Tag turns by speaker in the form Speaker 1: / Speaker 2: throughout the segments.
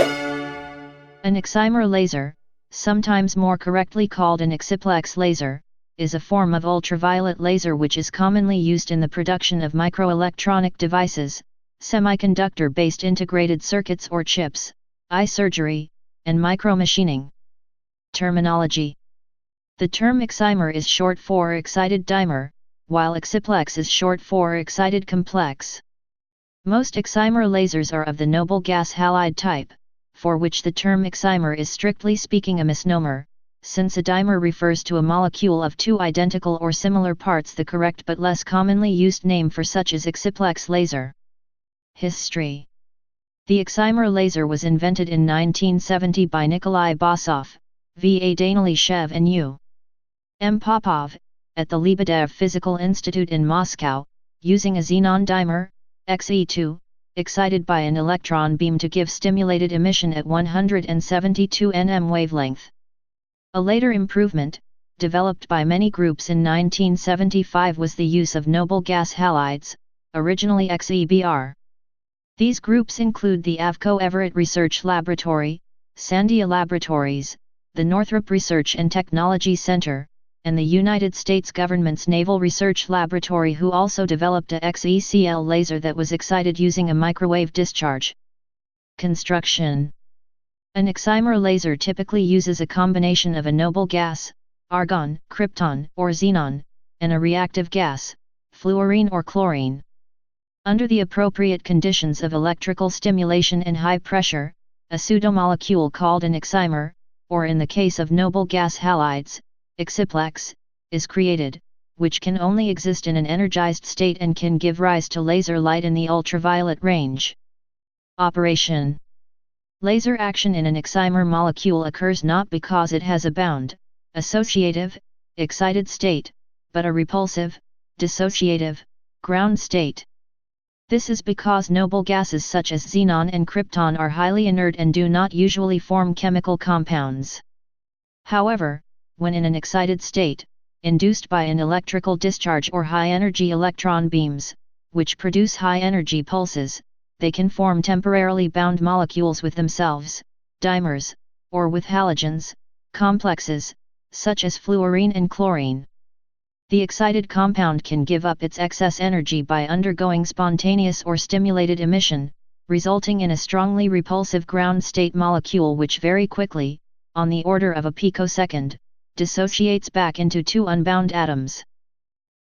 Speaker 1: An excimer laser, sometimes more correctly called an exciplex laser, is a form of ultraviolet laser which is commonly used in the production of microelectronic devices, semiconductor-based integrated circuits or chips, eye surgery, and micromachining. Terminology. The term excimer is short for excited dimer, while exciplex is short for excited complex. Most excimer lasers are of the noble gas halide type, for which the term excimer is strictly speaking a misnomer, since a dimer refers to a molecule of two identical or similar parts. The correct but less commonly used name for such is exciplex laser. History. The excimer laser was invented in 1970 by Nikolai Basov, V.A. Danilyshev and U. M. Popov, at the Lebedev Physical Institute in Moscow, using a xenon dimer, Xe2, excited by an electron beam to give stimulated emission at 172 nm wavelength. A later improvement, developed by many groups in 1975, was the use of noble gas halides, originally XeBr. These groups include the Avco Everett Research Laboratory, Sandia Laboratories, the Northrop Research and Technology Center, and the United States government's Naval Research Laboratory, who also developed a XECL laser that was excited using a microwave discharge. Construction. An excimer laser typically uses a combination of a noble gas, argon, krypton, or xenon, and a reactive gas, fluorine or chlorine. Under the appropriate conditions of electrical stimulation and high pressure, a pseudomolecule called an excimer, or in the case of noble gas halides, exciplex, is created, which can only exist in an energized state and can give rise to laser light in the ultraviolet range. Operation. Laser action in an excimer molecule occurs not because it has a bound, associative, excited state, but a repulsive, dissociative, ground state. This is because noble gases such as xenon and krypton are highly inert and do not usually form chemical compounds. However, when in an excited state, induced by an electrical discharge or high-energy electron beams, which produce high-energy pulses, they can form temporarily bound molecules with themselves, dimers, or with halogens, complexes, such as fluorine and chlorine. The excited compound can give up its excess energy by undergoing spontaneous or stimulated emission, resulting in a strongly repulsive ground state molecule which very quickly, on the order of a picosecond, dissociates back into two unbound atoms.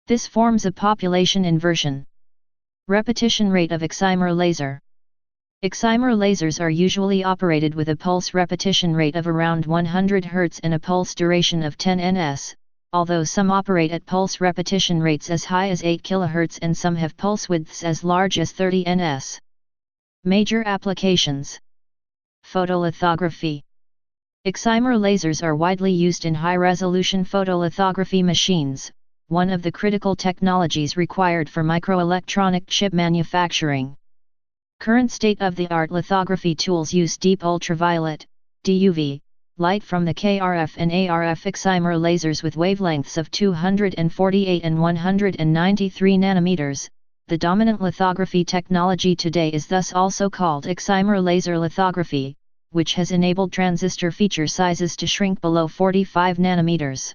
Speaker 1: This forms a population inversion. Repetition rate of excimer laser. Excimer lasers are usually operated with a pulse repetition rate of around 100 Hz and a pulse duration of 10 ns, although some operate at pulse repetition rates as high as 8 kHz and some have pulse widths as large as 30 ns. Major applications. Photolithography. Excimer lasers are widely used in high-resolution photolithography machines, one of the critical technologies required for microelectronic chip manufacturing. Current state-of-the-art lithography tools use deep ultraviolet, DUV, light from the KRF and ARF excimer lasers with wavelengths of 248 and 193 nanometers. The dominant lithography technology today is thus also called excimer laser lithography, which has enabled transistor feature sizes to shrink below 45 nanometers.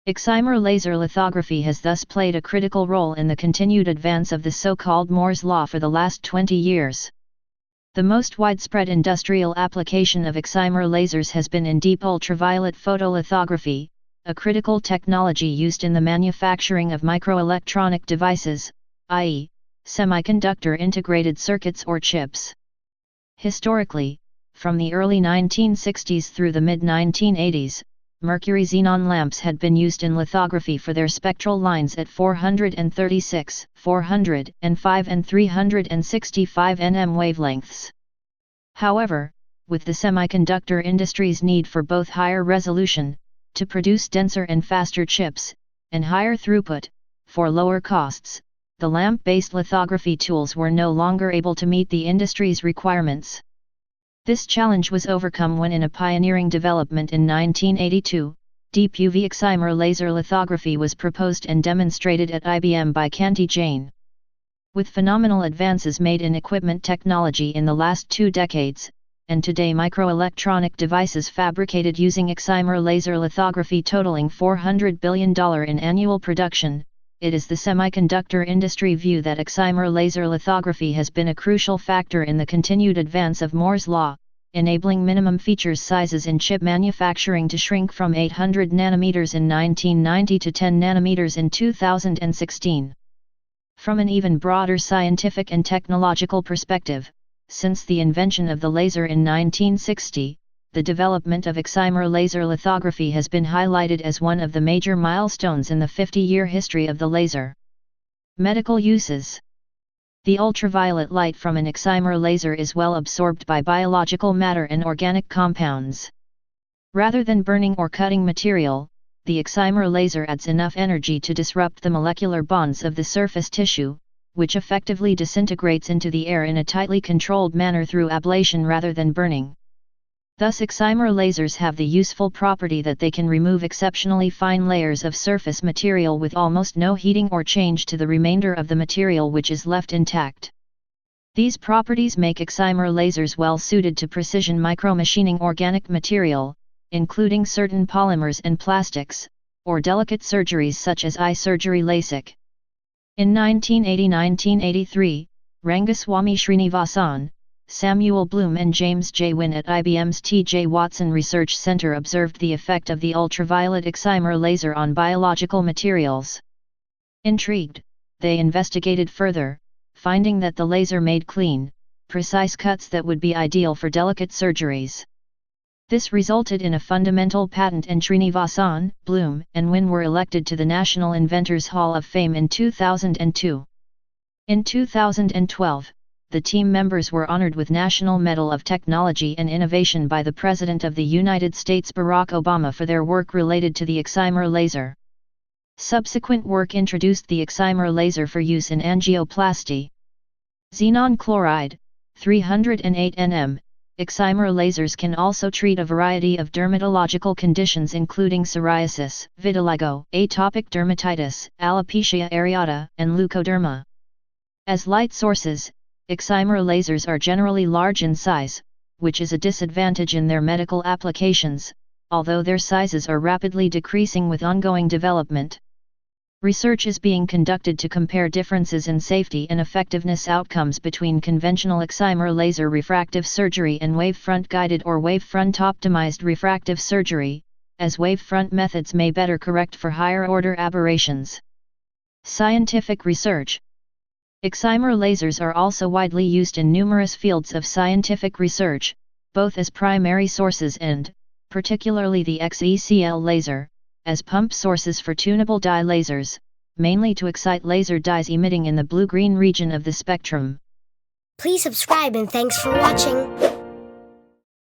Speaker 1: Excimer laser lithography has thus played a critical role in the continued advance of the so-called Moore's Law for the last 20 years. The most widespread industrial application of excimer lasers has been in deep ultraviolet photolithography, a critical technology used in the manufacturing of microelectronic devices, i.e., semiconductor integrated circuits or chips. Historically, from the early 1960s through the mid-1980s, mercury xenon lamps had been used in lithography for their spectral lines at 436, 405 and 365 nm wavelengths. However, with the semiconductor industry's need for both higher resolution, to produce denser and faster chips, and higher throughput, for lower costs, the lamp-based lithography tools were no longer able to meet the industry's requirements. This challenge was overcome when in a pioneering development in 1982, deep UV excimer laser lithography was proposed and demonstrated at IBM by Kanti Jain. With phenomenal advances made in equipment technology in the last 2 decades, and today microelectronic devices fabricated using excimer laser lithography totaling $400 billion in annual production. It is the semiconductor industry view that excimer laser lithography has been a crucial factor in the continued advance of Moore's law, enabling minimum features sizes in chip manufacturing to shrink from 800 nanometers in 1990 to 10 nanometers in 2016. From an even broader scientific and technological perspective, since the invention of the laser in 1960, the development of excimer laser lithography has been highlighted as one of the major milestones in the 50-year history of the laser. Medical uses. The ultraviolet light from an excimer laser is well absorbed by biological matter and organic compounds. Rather than burning or cutting material, the excimer laser adds enough energy to disrupt the molecular bonds of the surface tissue, which effectively disintegrates into the air in a tightly controlled manner through ablation rather than burning. Thus excimer lasers have the useful property that they can remove exceptionally fine layers of surface material with almost no heating or change to the remainder of the material, which is left intact. These properties make excimer lasers well suited to precision micromachining organic material, including certain polymers and plastics, or delicate surgeries such as eye surgery LASIK. In 1980–1983, Rangaswamy Srinivasan, Samuel Bloom and James J. Wynne at IBM's T.J. Watson Research Center observed the effect of the ultraviolet excimer laser on biological materials. Intrigued, they investigated further, finding that the laser made clean, precise cuts that would be ideal for delicate surgeries. This resulted in a fundamental patent, and Srinivasan, Bloom, and Wynne were elected to the National Inventors Hall of Fame in 2002. In 2012, the team members were honored with National Medal of Technology and Innovation by the President of the United States Barack Obama for their work related to the excimer laser. Subsequent work introduced the excimer laser for use in angioplasty. Xenon chloride, 308 nm. Excimer lasers can also treat a variety of dermatological conditions including psoriasis, vitiligo, atopic dermatitis, alopecia areata, and leukoderma. As light sources, excimer lasers are generally large in size, which is a disadvantage in their medical applications, although their sizes are rapidly decreasing with ongoing development. Research is being conducted to compare differences in safety and effectiveness outcomes between conventional excimer laser refractive surgery and wavefront guided or wavefront optimized refractive surgery, as wavefront methods may better correct for higher order aberrations. Scientific research. Excimer lasers are also widely used in numerous fields of scientific research, both as primary sources and, particularly the XECL laser, as pump sources for tunable dye lasers, mainly to excite laser dyes emitting in the blue-green region of the spectrum.
Speaker 2: Please subscribe and thanks for watching.